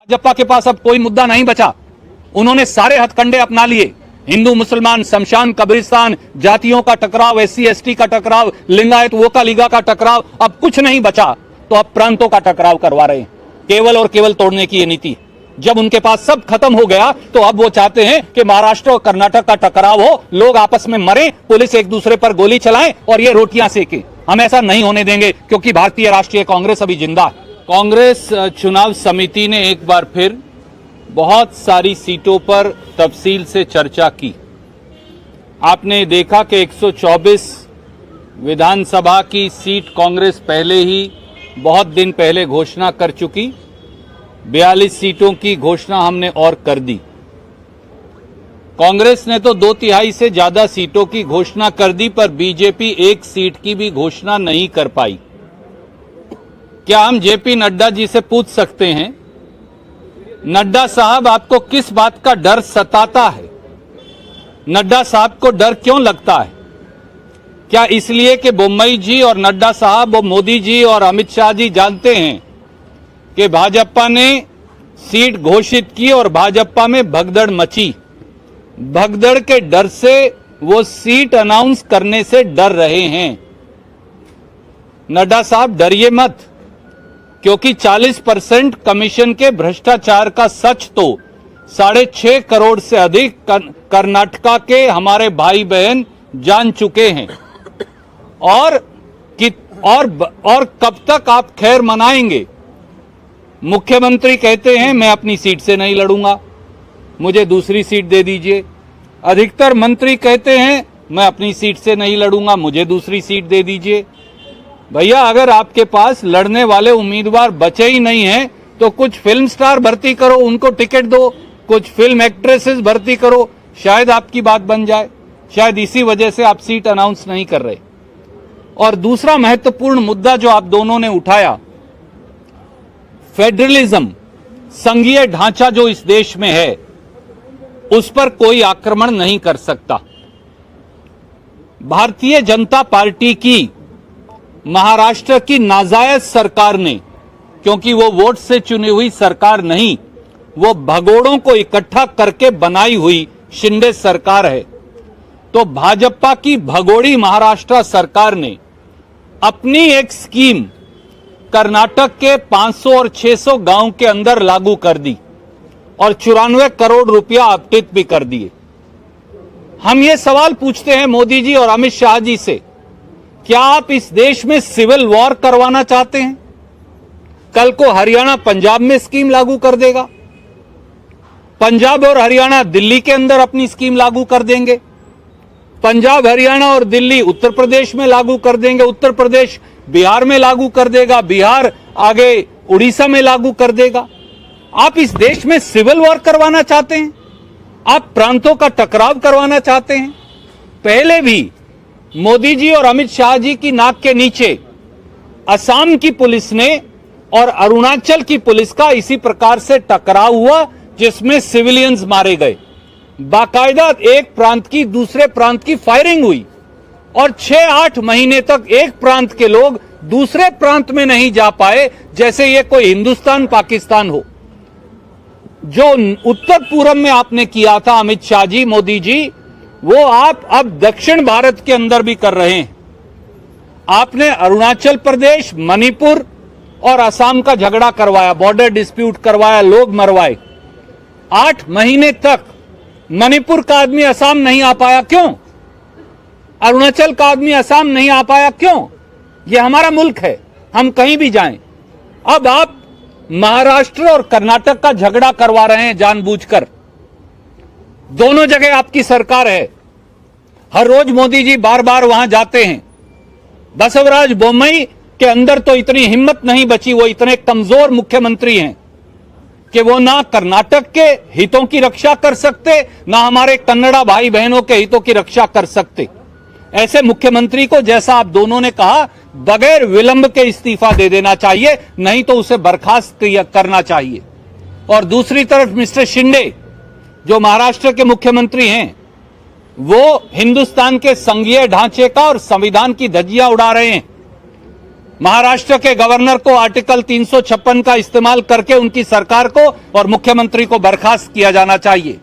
भाजपा के पास अब कोई मुद्दा नहीं बचा। उन्होंने सारे हथकंडे अपना लिए। हिंदू मुसलमान, शमशान, कब्रिस्तान, जातियों का टकराव, एससी एसटी का टकराव, लिंगायत वोका लीगा का टकराव, अब कुछ नहीं बचा तो अब प्रांतों का टकराव करवा रहे हैं। केवल और केवल तोड़ने की ये नीति। जब उनके पास सब खत्म हो गया तो अब वो चाहते हैं कि महाराष्ट्र और कर्नाटक का टकराव हो, लोग आपस में मरें, पुलिस एक दूसरे पर गोली चलाएं और ये रोटियां सेकें। हम ऐसा नहीं होने देंगे क्योंकि भारतीय राष्ट्रीय कांग्रेस अभी जिंदा है। कांग्रेस चुनाव समिति ने एक बार फिर बहुत सारी सीटों पर तफसील से चर्चा की। आपने देखा कि 124 विधानसभा की सीट कांग्रेस पहले ही बहुत दिन पहले घोषणा कर चुकी। 42 सीटों की घोषणा हमने और कर दी। कांग्रेस ने तो 2/3 से ज्यादा सीटों की घोषणा कर दी, पर बीजेपी 1 सीट की भी घोषणा नहीं कर पाई। क्या हम जेपी नड्डा जी से पूछ सकते हैं, नड्डा साहब आपको किस बात का डर सताता है? नड्डा साहब को डर क्यों लगता है? क्या इसलिए कि बोम्मई जी और नड्डा साहब और मोदी जी और अमित शाह जी जानते हैं कि भाजपा ने सीट घोषित की और भाजपा में भगदड़ मची। भगदड़ के डर से वो सीट अनाउंस करने से डर रहे हैं। नड्डा साहब डरिए मत, क्योंकि 40% कमीशन के भ्रष्टाचार का सच तो 6.5 करोड़ से अधिक कर्नाटका के हमारे भाई बहन जान चुके हैं। और कब तक आप खैर मनाएंगे? मुख्यमंत्री कहते हैं मैं अपनी सीट से नहीं लड़ूंगा, मुझे दूसरी सीट दे दीजिए। अधिकतर मंत्री कहते हैं मैं अपनी सीट से नहीं लड़ूंगा, मुझे दूसरी सीट दे दीजिए। भैया, अगर आपके पास लड़ने वाले उम्मीदवार बचे ही नहीं हैं तो कुछ फिल्म स्टार भर्ती करो, उनको टिकट दो, कुछ फिल्म एक्ट्रेसेस भर्ती करो, शायद आपकी बात बन जाए। शायद इसी वजह से आप सीट अनाउंस नहीं कर रहे। और दूसरा महत्वपूर्ण मुद्दा जो आप दोनों ने उठाया, फेडरलिज्म, संघीय ढांचा जो इस देश में है, उस पर कोई आक्रमण नहीं कर सकता। भारतीय जनता पार्टी की महाराष्ट्र की नाजायज सरकार ने, क्योंकि वो वोट से चुनी हुई सरकार नहीं, वो भगोड़ों को इकट्ठा करके बनाई हुई शिंदे सरकार है, तो भाजपा की भगोड़ी महाराष्ट्र सरकार ने अपनी एक स्कीम कर्नाटक के 500 और 600 गांव के अंदर लागू कर दी और 94 करोड़ रुपया आवंटित भी कर दिए। हम ये सवाल पूछते हैं मोदी जी और अमित शाह जी से, क्या आप इस देश में सिविल वॉर करवाना चाहते हैं? कल को हरियाणा पंजाब में स्कीम लागू कर देगा, पंजाब और हरियाणा दिल्ली के अंदर अपनी स्कीम लागू कर देंगे, पंजाब हरियाणा और दिल्ली उत्तर प्रदेश में लागू कर देंगे, उत्तर प्रदेश बिहार में लागू कर देगा, बिहार आगे उड़ीसा में लागू कर देगा। आप इस देश में सिविल वॉर करवाना चाहते हैं? आप प्रांतों का टकराव करवाना चाहते हैं? पहले भी मोदी जी और अमित शाह जी की नाक के नीचे असम की पुलिस ने और अरुणाचल की पुलिस का इसी प्रकार से टकराव हुआ, जिसमें सिविलियंस मारे गए। बाकायदा एक प्रांत की दूसरे प्रांत की फायरिंग हुई और 6-8 महीने तक एक प्रांत के लोग दूसरे प्रांत में नहीं जा पाए, जैसे ये कोई हिंदुस्तान पाकिस्तान हो। जो उत्तर पूर्व में आपने किया था अमित शाह जी, मोदी जी, वो आप अब दक्षिण भारत के अंदर भी कर रहे हैं। आपने अरुणाचल प्रदेश, मणिपुर और असम का झगड़ा करवाया, बॉर्डर डिस्प्यूट करवाया, लोग मरवाए। 8 महीने तक मणिपुर का आदमी असम नहीं आ पाया, क्यों? अरुणाचल का आदमी असम नहीं आ पाया, क्यों? यह हमारा मुल्क है, हम कहीं भी जाएं। अब आप महाराष्ट्र और कर्नाटक का झगड़ा करवा रहे हैं जानबूझकर। दोनों जगह आपकी सरकार है, हर रोज मोदी जी बार बार वहां जाते हैं। बसवराज बोम्मई के अंदर तो इतनी हिम्मत नहीं बची, वो इतने कमजोर मुख्यमंत्री हैं कि वो ना कर्नाटक के हितों की रक्षा कर सकते, ना हमारे कन्नड़ा भाई बहनों के हितों की रक्षा कर सकते। ऐसे मुख्यमंत्री को, जैसा आप दोनों ने कहा, बगैर विलंब के इस्तीफा दे देना चाहिए, नहीं तो उसे बर्खास्त करना चाहिए। और दूसरी तरफ मिस्टर शिंदे, जो महाराष्ट्र के मुख्यमंत्री हैं, वो हिंदुस्तान के संघीय ढांचे का और संविधान की धज्जियां उड़ा रहे हैं। महाराष्ट्र के गवर्नर को आर्टिकल 356 का इस्तेमाल करके उनकी सरकार को और मुख्यमंत्री को बर्खास्त किया जाना चाहिए।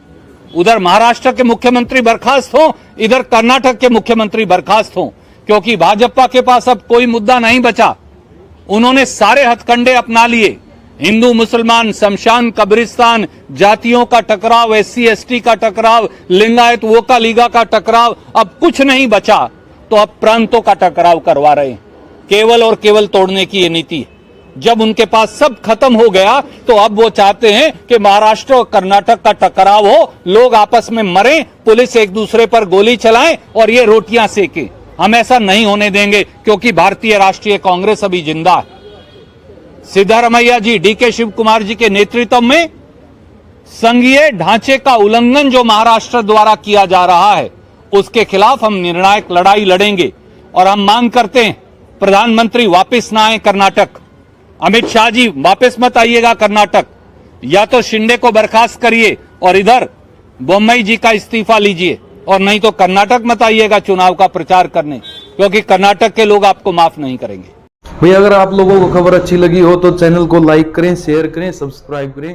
उधर महाराष्ट्र के मुख्यमंत्री बर्खास्त हों, इधर कर्नाटक के मुख्यमंत्री बर्खास्त हों, क्योंकि भाजपा के पास अब कोई मुद्दा नहीं बचा। उन्होंने सारे हथकंडे अपना लिए। हिंदू मुसलमान, शमशान, कब्रिस्तान, जातियों का टकराव, SC ST का टकराव, लिंगायत वोका लीगा का टकराव, अब कुछ नहीं बचा तो अब प्रांतों का टकराव करवा रहे हैं। केवल और केवल तोड़ने की ये नीति है। जब उनके पास सब खत्म हो गया तो अब वो चाहते हैं कि महाराष्ट्र और कर्नाटक का टकराव हो, लोग आपस में मरें, पुलिस एक दूसरे पर गोली चलाए और ये रोटियां सेके। हम ऐसा नहीं होने देंगे, क्योंकि भारतीय राष्ट्रीय कांग्रेस अभी जिंदा है। सिद्धारमैया जी, DK शिव कुमार जी के नेतृत्व में संघीय ढांचे का उल्लंघन जो महाराष्ट्र द्वारा किया जा रहा है, उसके खिलाफ हम निर्णायक लड़ाई लड़ेंगे। और हम मांग करते हैं प्रधानमंत्री वापस ना आए कर्नाटक, अमित शाह जी वापस मत आइएगा कर्नाटक, या तो शिंदे को बर्खास्त करिए और इधर बोम्मई जी का इस्तीफा लीजिए, और नहीं तो कर्नाटक मत आइएगा चुनाव का प्रचार करने, क्योंकि कर्नाटक के लोग आपको माफ नहीं करेंगे। भैया अगर आप लोगों को खबर अच्छी लगी हो तो चैनल को लाइक करें, शेयर करें, सब्सक्राइब करें